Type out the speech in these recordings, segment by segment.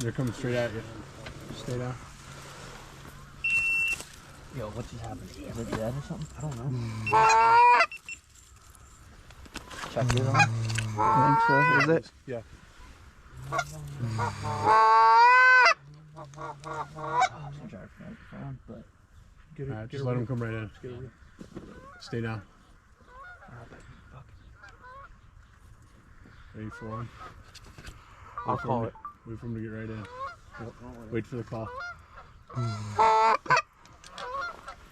They're coming straight at you. Stay down. Yo, what just happened? Is it dead or something? I don't know. Check it on. I think so. Is it? Yeah. Alright, just let him come right in. Stay down. Ready for him. I'll call it. Wait for him to get right in. Wait for the call.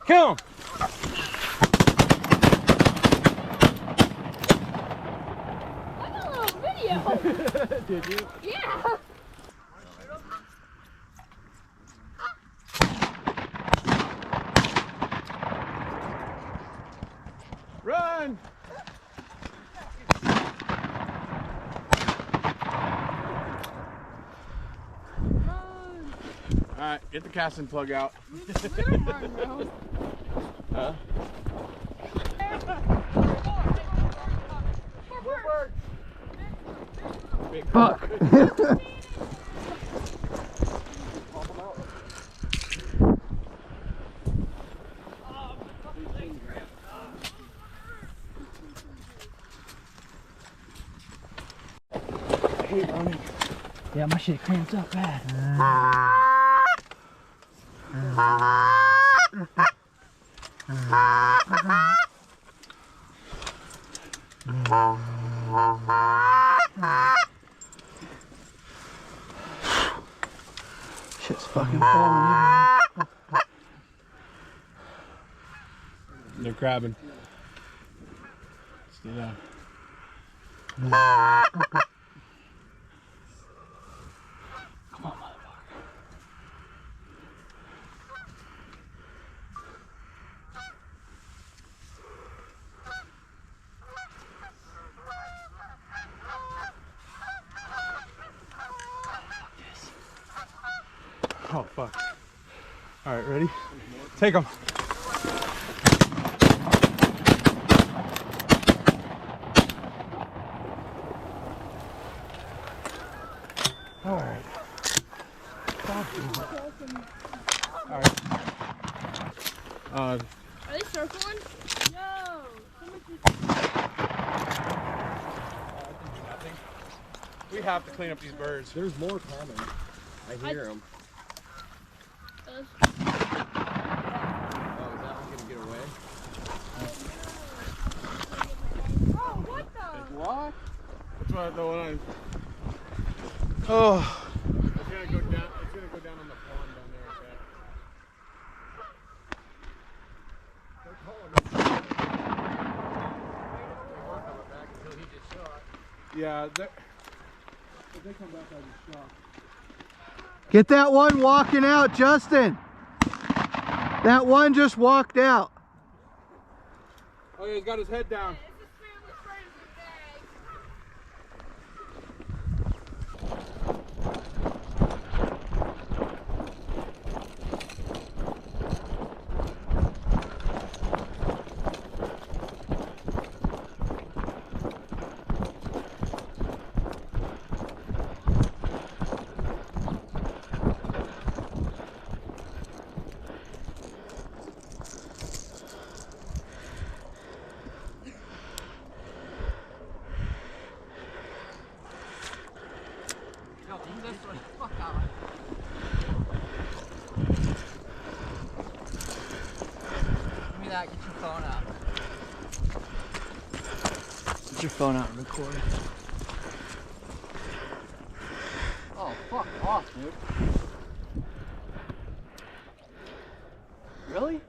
Kill him! I got a little video. Did you? Yeah. Run! Alright, get the casting plug out. Huh? Fuck! Yeah, my shit cramps up bad. Shit's fucking falling. They're crabbing. Stay down. Come on, motherfucker. Oh, fuck. Alright, ready? Take them. Alright. Alright. Are they circling? No. We have to clean up these birds. There's more coming. I hear them. Uh, Oh, is that one gonna get away? oh, what the? What? That's what the one I... Oh. It's gonna go down. It's gonna go down on the pond down there. Okay. Yeah, if they come back, I'll be shocked. Get that one walking out, Justin. That one just walked out. Oh yeah, he's got his head down. Get your phone out. Get your phone out and record. Oh, fuck off, dude. Really? You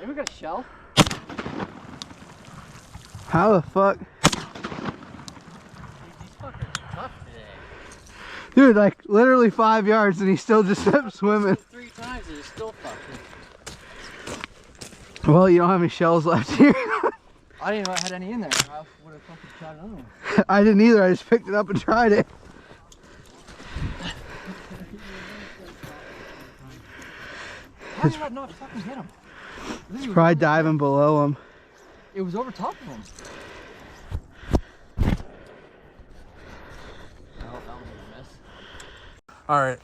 ever got a shell? How the fuck? Dude, these fuckers are tough today. Dude, like literally 5 yards and he still just kept swimming. 3 times and it's still fucking. Well, you don't have any shells left here. I didn't know I had any in there. I would have fucking tried another one. I didn't either. I just picked it up and tried it. How did I not fucking hit him? It's probably diving below him. It was over top of him. Oh, that one was a miss. All right,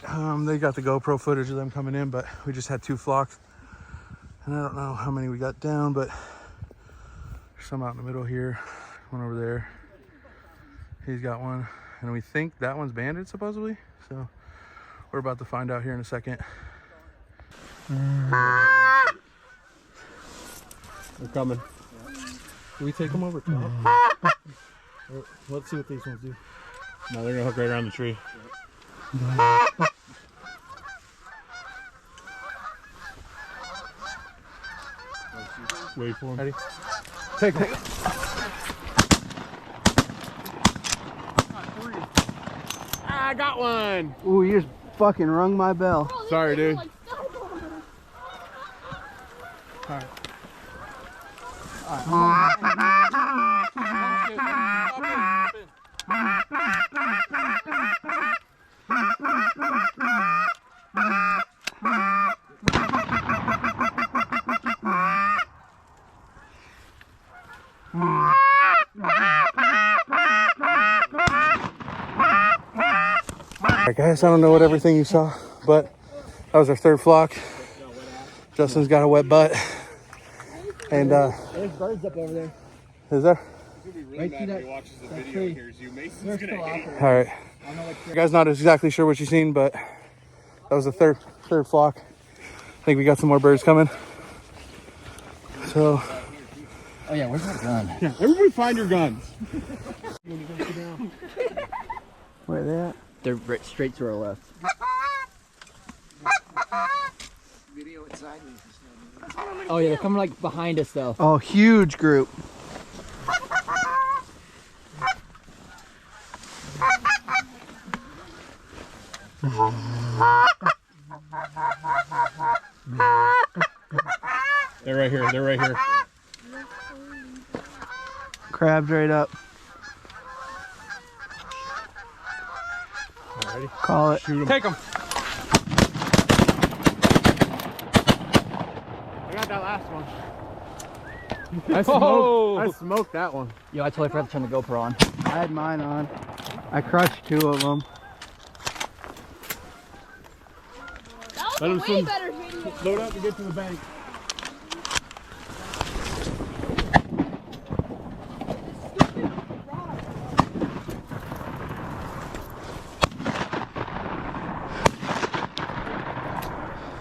they got the GoPro footage of them coming in, but we just had 2 flocks. And I don't know how many we got down, but there's some out in the middle here. One over there. He's got one. And we think that one's banded, supposedly. So we're about to find out here in a second. They're coming. Do we take them over top? Let's see what these ones do. No, they're gonna hook right around the tree. Wait for him. Ready? Take it. I got one. Ooh, you just fucking rung my bell. Bro, Sorry, dude. like snowballs. Alright guys, I don't know what everything you saw, but that was our 3rd flock. Justin's got a wet butt. And There's birds up over there. is there? Right through that, tree. They're still out there. Alright. I don't know what You guys not exactly sure what you've seen, but that was the third flock. I think we got some more birds coming. So Oh yeah, where's my gun? Yeah, everybody find your guns. Where they at? They're straight to our left. Oh yeah, they're coming like behind us though. Oh, huge group. They're right here. They're right here. Crabs right up. Alrighty. Call it. Shoot them. take them. I got that last one. Oh! I smoked that one. Yo, I totally forgot to turn the GoPro on. I had mine on. I crushed 2 of them. That Let him was a way swim. better video. Load up and get to the bank.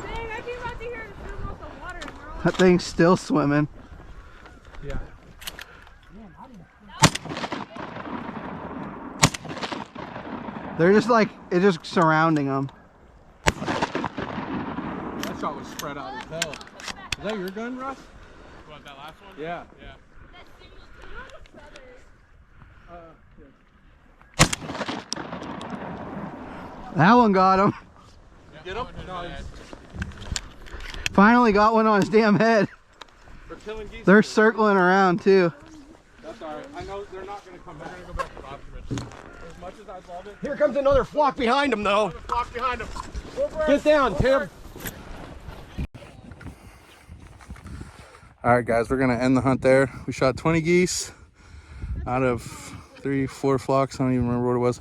Dang, I came out to here and threw off the water and we're all That thing's still swimming. Yeah. They're just like, it's just surrounding them. That shot was spread out as hell. Is that your gun, Russ? What, that last one? Yeah. Yeah. That one got him. Get him? No, Finally got one on his damn head. we're killing geese. They're circling around too. That's alright. I know they're not going to come back. They're going to go back to Optimus. As much as I'd love it. Here comes another flock behind him, though. Another flock behind them. Get down, Tim. Alright guys, we're going to end the hunt there. We shot 20 geese out of 3-4 flocks. I don't even remember what it was.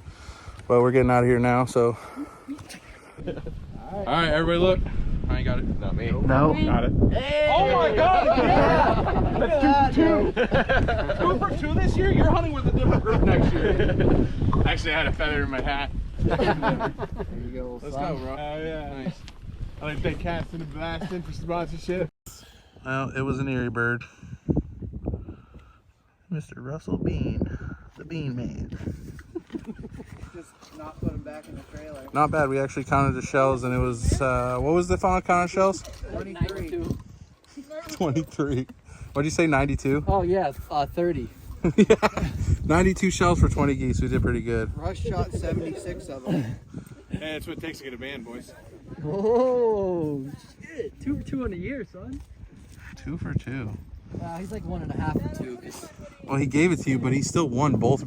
But we're getting out of here now, so. Alright, everybody look. I ain't got it. Not me. No. Got it. Oh my god! Let's do 2. 2 for 2 this year? You're hunting with a different group next year. Actually, I had a feather in my hat. There you go. Let's go, bro. Oh, yeah. Nice. I like big cats in the blast in for sponsorship. Well, it was an eerie bird. Mr. Russell Bean, the Bean Man. Just not put them back in the trailer. Not bad. We actually counted the shells, and it was what was the final count of shells? 23. 23. What'd you say? 92? Oh yeah, 30. Yeah, 92 shells for 20 geese. We did pretty good. Rush shot 76 of them. Hey, that's what it takes to get a band, boys. Oh shit! 2 for 2 in a year, son. 2 for 2. He's like 1.5 for 2. 'Cause, Well, he gave it to you, but he still won both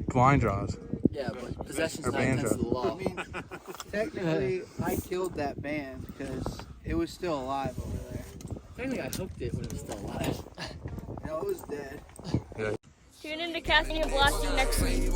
blind draws. yeah, but possession's Or 9/10 banjo. of the law. I mean, technically, I killed that band because it was still alive over there. Technically, I hooked it when it was still alive. No, it was dead. Tune in to Casting and Blasting next week.